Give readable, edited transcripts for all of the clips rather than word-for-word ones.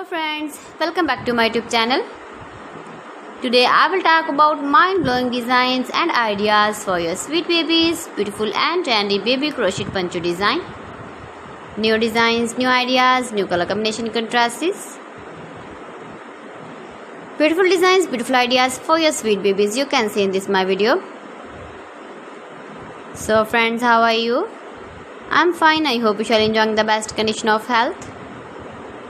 Hello friends, welcome back to my YouTube channel. Today I will talk about mind-blowing designs and ideas for your sweet babies, beautiful and trendy baby crochet poncho design. New designs, new ideas, new color combination contrasts. Beautiful designs, beautiful ideas for your sweet babies you can see in this my video. So friends, how are you? I'm fine. I hope you shall enjoying the best condition of health.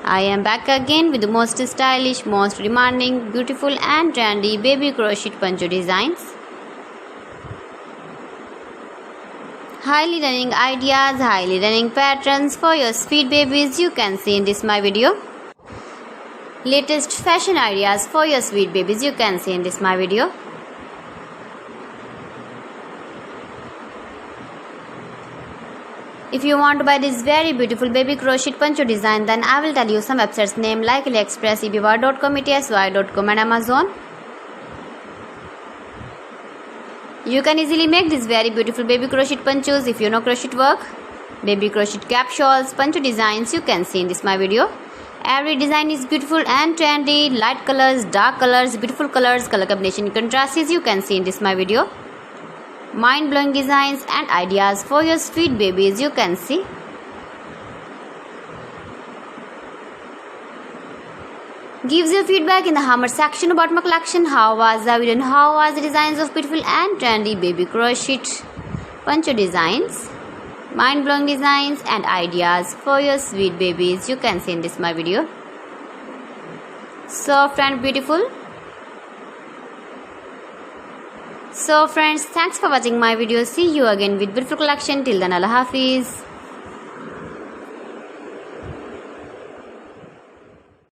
I am back again with the most stylish, most demanding, beautiful and trendy baby crochet poncho designs. Highly running ideas, highly running patterns for your sweet babies you can see in this my video. Latest fashion ideas for your sweet babies you can see in this my video. If you want to buy this very beautiful baby crochet poncho design, then I will tell you some websites name like AliExpress, eBay.com, ETSY.com and Amazon. You can easily make this very beautiful baby crochet ponchos if you know crochet work. Baby crochet cap shawls, poncho designs you can see in this my video. Every design is beautiful and trendy, light colors, dark colors, beautiful colors, color combination contrasts you can see in this my video. Mind-blowing designs and ideas for your sweet babies you can see. Gives your feedback in the comment section about my collection. How was the video and how was the designs of beautiful and trendy baby crochet poncho designs. Mind-blowing designs and ideas for your sweet babies you can see in this my video. Soft and beautiful. So friends, thanks for watching my video. See you again with beautiful collection. Till then, Allah Hafiz.